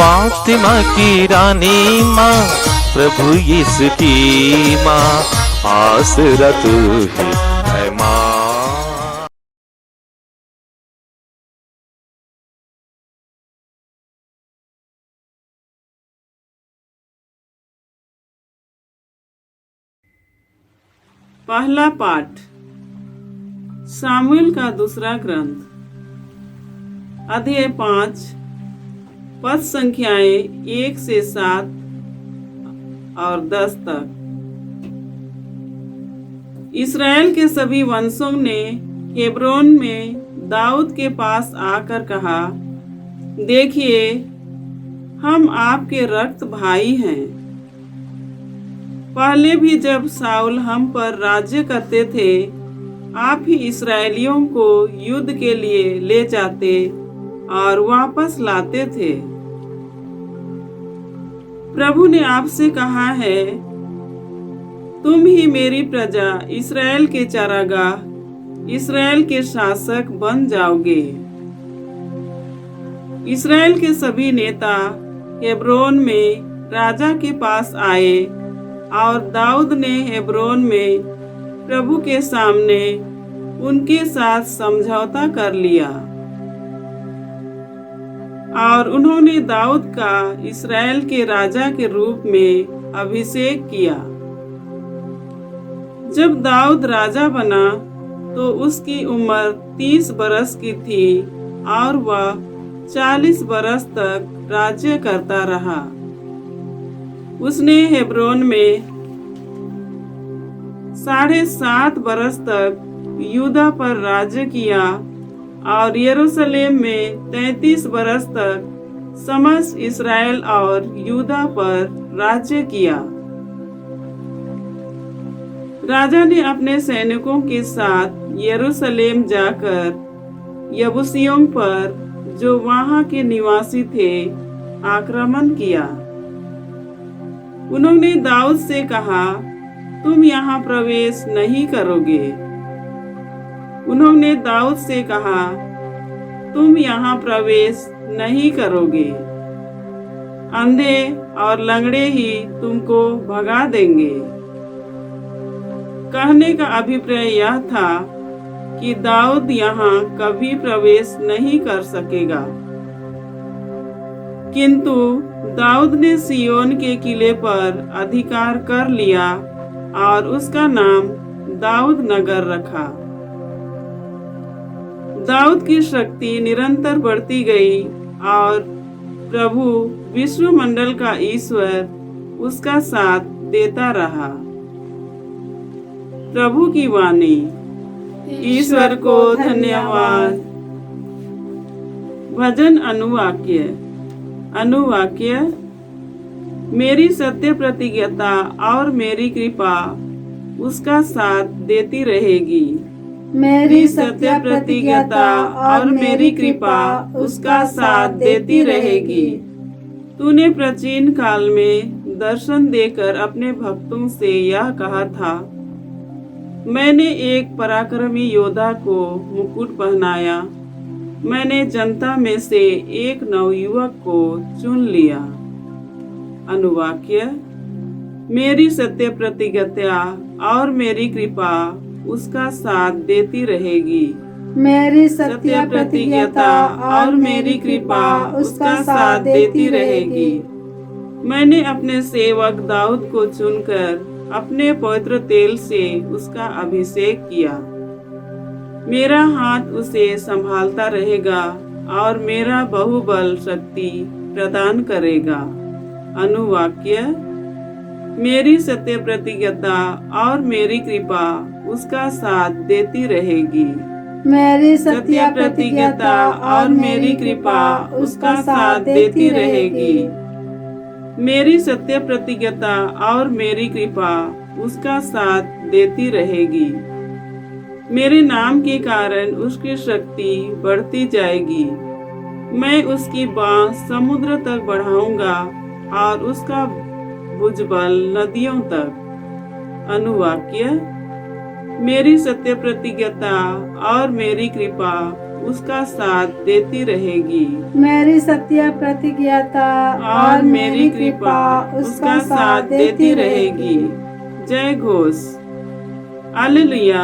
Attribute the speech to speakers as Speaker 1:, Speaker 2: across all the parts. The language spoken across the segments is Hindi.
Speaker 1: फातिमा की रानी माँ, प्रभु यीशु की माँ, आसरा तू ही है माँ।
Speaker 2: पहला पाठ सामुएल का दूसरा ग्रंथ, अध्याय 5, पद संख्याएं 1 से 7 और 10 तक। इस्राएल के सभी वंशों ने हेब्रोन में दाऊद के पास आकर कहा, देखिए, हम आपके रक्त भाई हैं। पहले भी जब साउल हम पर राज्य करते थे, आप ही इस्राएलियों को युद्ध के लिए ले जाते और वापस लाते थे। प्रभु ने आपसे कहा है, तुम ही मेरी प्रजा इस्राएल के चारागाह, इस्राएल के शासक बन जाओगे। इस्राएल के सभी नेता हेब्रोन में राजा के पास आए और दाऊद ने हेब्रोन में प्रभु के सामने उनके साथ समझौता कर लिया और उन्होंने दाऊद का इस्राएल के राजा के रूप में अभिषेक किया। जब दाऊद राजा बना तो उसकी उम्र 30 बरस की थी और वह 40 बरस तक राज्य करता रहा। उसने हेब्रोन में 7.5 बरस तक यूदा पर राज्य किया और यरूशलेम में 33 बरस तक समस्त इस्राएल और यूदा पर राज्य किया। राजा ने अपने सैनिकों के साथ यरूशलेम जाकर यबूसियों पर, जो वहां के निवासी थे, आक्रमण किया। उन्होंने दाऊद से कहा, तुम यहाँ प्रवेश नहीं करोगे। उन्होंने दाऊद से कहा, तुम यहाँ प्रवेश नहीं करोगे। अंधे और लंगड़े ही तुमको भगा देंगे। कहने का अभिप्राय यह था कि दाऊद यहाँ कभी प्रवेश नहीं कर सकेगा। किंतु दाऊद ने सियोन के किले पर अधिकार कर लिया और उसका नाम दाऊद नगर रखा। दाऊद की शक्ति निरंतर बढ़ती गई और प्रभु विश्वमंडल का ईश्वर उसका साथ देता रहा। प्रभु की वाणी। ईश्वर को धन्यवाद। भजन अनुवाक्य। मेरी सत्य प्रतिज्ञता और मेरी कृपा उसका साथ देती रहेगी।
Speaker 3: मेरी सत्य प्रतिज्ञता और मेरी कृपा उसका साथ देती रहेगी।
Speaker 2: तूने प्राचीन काल में दर्शन देकर अपने भक्तों से यह कहा था, मैंने एक पराक्रमी योद्धा को मुकुट पहनाया। मैंने जनता में से एक नवयुवक को चुन लिया। अनुवाक्य। मेरी सत्य प्रतिज्ञता और मेरी कृपा उसका साथ देती रहेगी।
Speaker 3: मेरी सत्य प्रतिज्ञता और मेरी कृपा उसका साथ देती रहेगी।
Speaker 2: मैंने अपने सेवक दाऊद को चुनकर अपने पवित्र तेल से उसका अभिषेक किया। मेरा हाथ उसे संभालता रहेगा और मेरा बहुबल शक्ति प्रदान करेगा। अनुवाक्य। मेरी सत्य प्रतिज्ञता और मेरी कृपा उसका साथ देती रहेगी।
Speaker 3: मेरी सत्य प्रतिज्ञता और मेरी कृपा उसका साथ देती रहेगी।
Speaker 2: मेरी सत्य प्रतिज्ञता और मेरी कृपा उसका साथ देती रहेगी। मेरे नाम के कारण उसकी शक्ति बढ़ती जाएगी। मैं उसकी बाँह समुद्र तक बढ़ाऊंगा और उसका भुजबल नदियों तक। अनुवाक्य। मेरी सत्य प्रतिज्ञता और मेरी कृपा उसका साथ देती रहेगी।
Speaker 3: मेरी सत्य प्रतिज्ञाता
Speaker 2: और मेरी कृपा उसका साथ देती रहेगी। जय घोष। हालेलुया।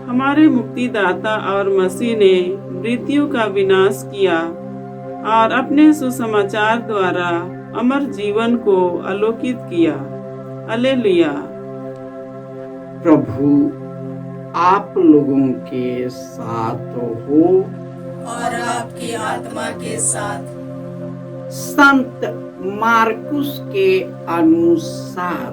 Speaker 2: हमारे मुक्तिदाता और मसीह ने मृत्यु का विनाश किया और अपने सुसमाचार द्वारा अमर जीवन को आलोकित किया। हालेलुया।
Speaker 4: प्रभु आप लोगों के साथ हो
Speaker 5: और आपकी आत्मा के साथ।
Speaker 4: संत मार्कुस के अनुसार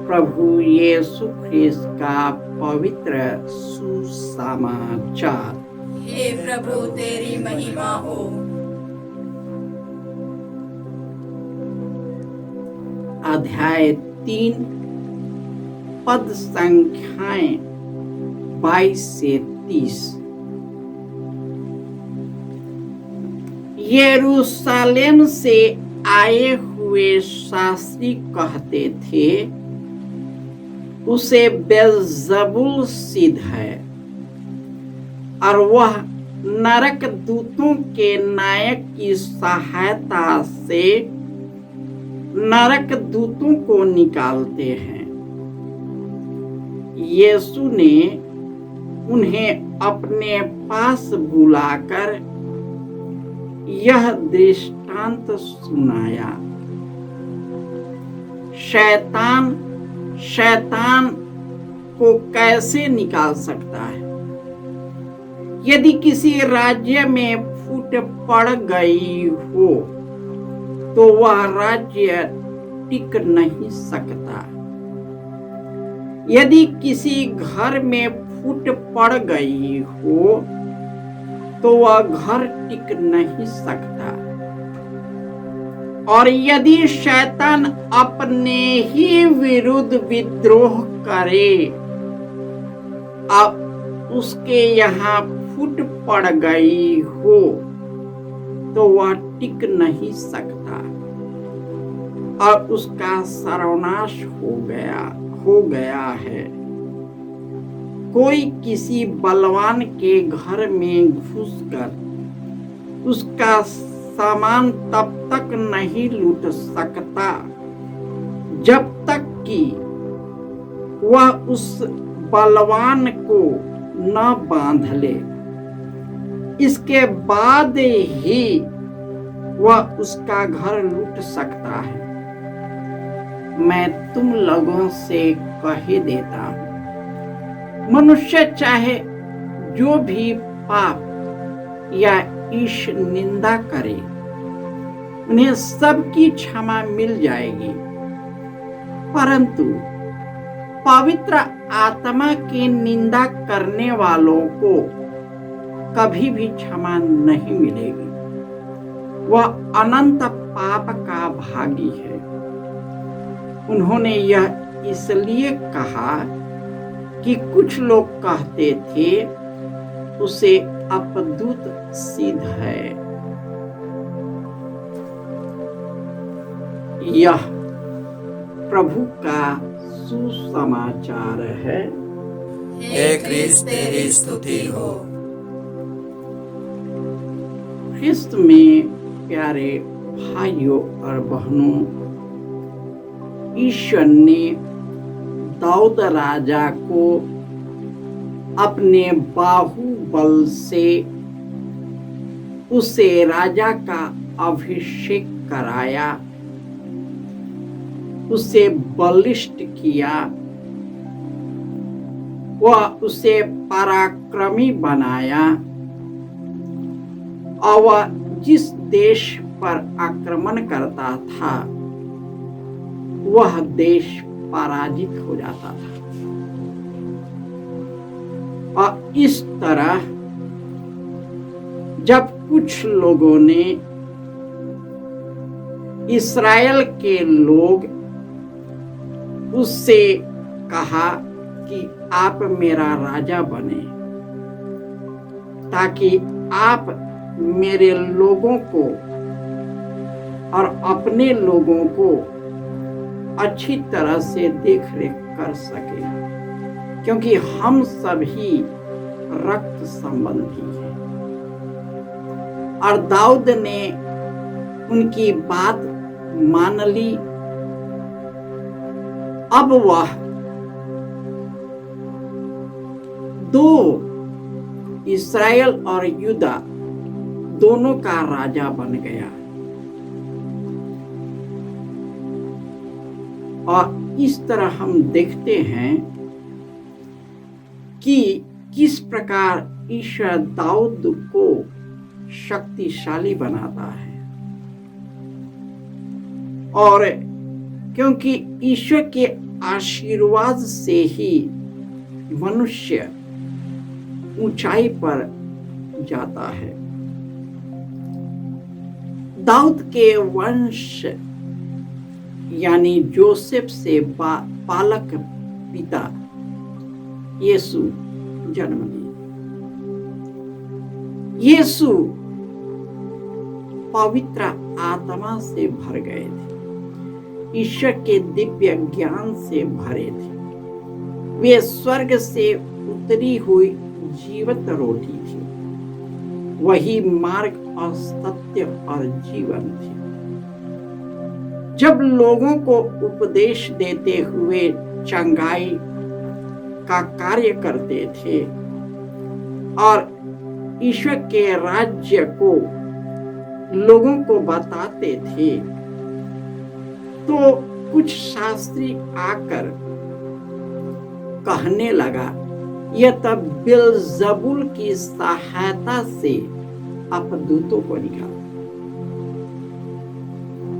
Speaker 4: प्रभु यीशु ख्रिस्त का पवित्र सुसमाचार।
Speaker 5: हे प्रभु तेरी महिमा हो।
Speaker 4: अध्याय 3 पद संख्याएं 22 से 30। यरूशलेम से आए हुए शास्त्री कहते थे, उसे बेलजबूल सिद्ध है और वह नरक दूतों के नायक की सहायता से नरक दूतों को निकालते हैं। यीशु ने उन्हें अपने पास बुलाकर यह दृष्टांत सुनाया। शैतान को कैसे निकाल सकता है? यदि किसी राज्य में फूट पड़ गई हो तो वह राज्य टिक नहीं सकता। यदि किसी घर में फूट पड़ गई हो तो वह घर टिक नहीं सकता। और यदि शैतान अपने ही विरुद्ध विद्रोह करे, अब उसके यहाँ फूट पड़ गई हो तो वह टिक नहीं सकता और उसका सर्वनाश हो गया है। कोई किसी बलवान के घर में घुसकर उसका सामान तब तक नहीं लूट सकता जब तक कि वह उस बलवान को न बांध ले। इसके बाद ही वह उसका घर लूट सकता है। मैं तुम लोगों से कह देता हूं, मनुष्य चाहे जो भी पाप या ईश निंदा करे, उन्हें सबकी क्षमा मिल जाएगी, परंतु पवित्र आत्मा की निंदा करने वालों को कभी भी क्षमा नहीं मिलेगी। वह अनंत पाप का भागी है। उन्होंने यह इसलिए कहा कि कुछ लोग कहते थे, उसे अपदूत सिद्ध है। यह प्रभु का सुसमाचार है।
Speaker 5: हे क्रिस्त तेरी स्तुति हो।
Speaker 4: ख्रिस्त में प्यारे भाइयों और बहनों, ईश्वर ने दाऊद राजा को अपने बाहुबल से उसे राजा का अभिषेक कराया, उसे बलिष्ठ किया, वह उसे पराक्रमी बनाया और वह जिस देश पर आक्रमण करता था वह देश पराजित हो जाता था। और इस तरह जब कुछ लोगों ने इस्राएल के लोग उससे कहा कि आप मेरा राजा बने, ताकि आप मेरे लोगों को और अपने लोगों को अच्छी तरह से देख रेख कर सके, क्योंकि हम सभी रक्त संबंधी हैं। और दाऊद ने उनकी बात मान ली। अब वह दो इस्राएल और यूदा दोनों का राजा बन गया। और इस तरह हम देखते हैं कि किस प्रकार ईश्वर दाऊद को शक्तिशाली बनाता है। और क्योंकि ईश्वर के आशीर्वाद से ही मनुष्य ऊंचाई पर जाता है। दाऊद के वंश यानी जोसेफ से पालक पिता यीशु जन्म लिए। यीशु पवित्र आत्मा से भर गए थे, ईश्वर के दिव्य ज्ञान से भरे थे। वे स्वर्ग से उतरी हुई जीवित रोटी थी, वही मार्ग और सत्य और जीवन थी। जब लोगों को उपदेश देते हुए चंगाई का कार्य करते थे और ईश्वर के राज्य को लोगों को बताते थे, तो कुछ शास्त्री आकर कहने लगा, यह तब बेलजबूल की सहायता से अपदूतों को निकाला।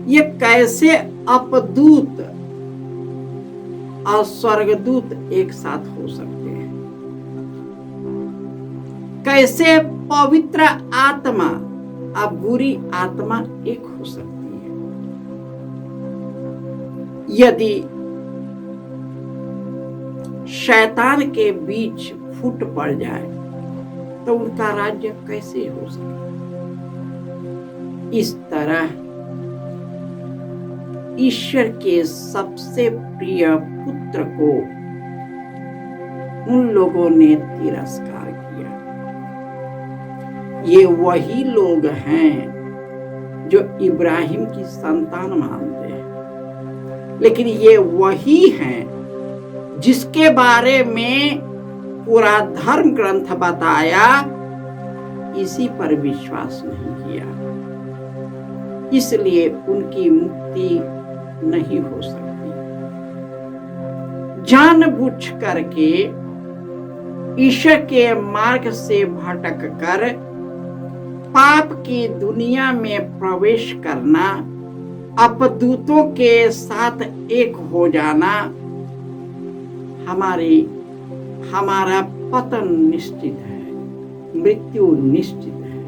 Speaker 4: ये कैसे अपदूत और स्वर्गदूत एक साथ हो सकते हैं? कैसे पवित्र आत्मा और बुरी आत्मा एक हो सकती है? यदि शैतान के बीच फूट पड़ जाए तो उनका राज्य कैसे हो सके? इस तरह ईश्वर के सबसे प्रिय पुत्र को उन लोगों ने तिरस्कार किया। ये वही लोग हैं जो इब्राहिम की संतान मानते हैं, लेकिन ये वही हैं जिसके बारे में पूरा धर्म ग्रंथ बताया, इसी पर विश्वास नहीं किया, इसलिए उनकी मुक्ति नहीं हो सकती। जानबूझ करके ईश्वर के मार्ग से भटक कर पाप की दुनिया में प्रवेश करना, अपदूतों के साथ एक हो जाना, हमारा पतन निश्चित है, मृत्यु निश्चित है।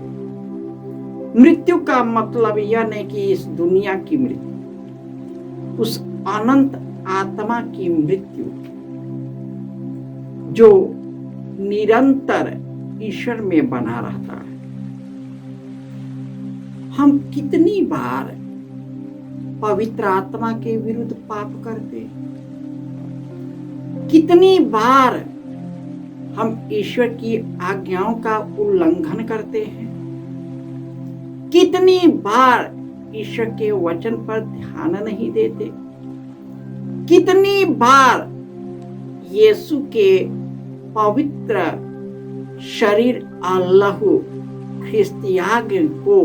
Speaker 4: मृत्यु का मतलब यह नहीं कि इस दुनिया की मृत्यु, उस अनंत आत्मा की मृत्यु जो निरंतर ईश्वर में बना रहता है। हम कितनी बार पवित्र आत्मा के विरुद्ध पाप करते हैं? कितनी बार हम ईश्वर की आज्ञाओं का उल्लंघन करते हैं? कितनी बार ईश्वर के वचन पर ध्यान नहीं देते? कितनी बार यीशु के पवित्र शरीर और लहू ख्रिस्तियाग को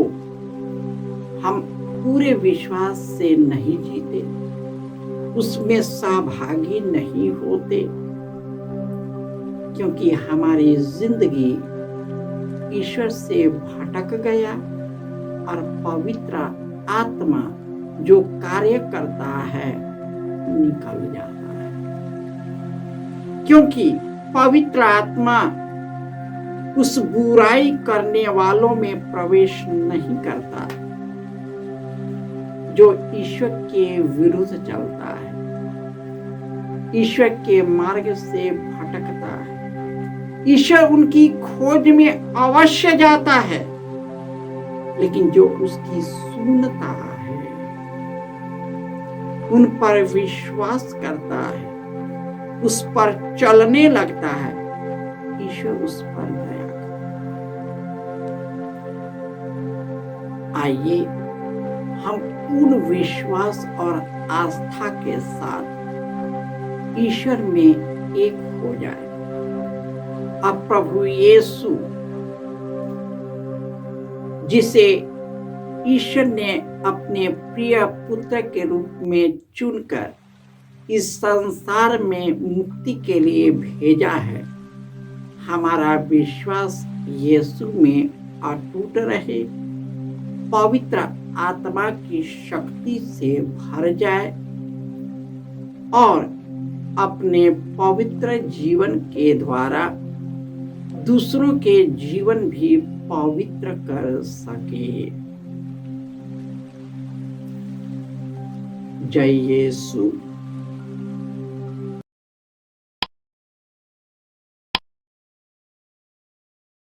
Speaker 4: हम पूरे विश्वास से नहीं जीते, उसमें सहभागी नहीं होते, क्योंकि हमारी जिंदगी ईश्वर से भटक गया और पवित्र आत्मा जो कार्य करता है निकल जाता है। क्योंकि पवित्र आत्मा उस बुराई करने वालों में प्रवेश नहीं करता जो ईश्वर के विरुद्ध चलता है, ईश्वर के मार्ग से भटकता है। ईश्वर उनकी खोज में अवश्य जाता है, लेकिन जो उसकी सुनता है, उन पर विश्वास करता है, उस पर चलने लगता है, ईश्वर उस पर दया करता है। आइए हम पूर्ण विश्वास और आस्था के साथ ईश्वर में एक हो जाए। अब प्रभु यीशु जिसे ईश्वर ने अपने प्रिय पुत्र के रूप में चुनकर इस संसार में मुक्ति के लिए भेजा है, हमारा विश्वास यीशु में अटूट रहे, पवित्र आत्मा की शक्ति से भर जाए और अपने पवित्र जीवन के द्वारा दूसरों के जीवन भी पवित्र कर सके। जय यीशु।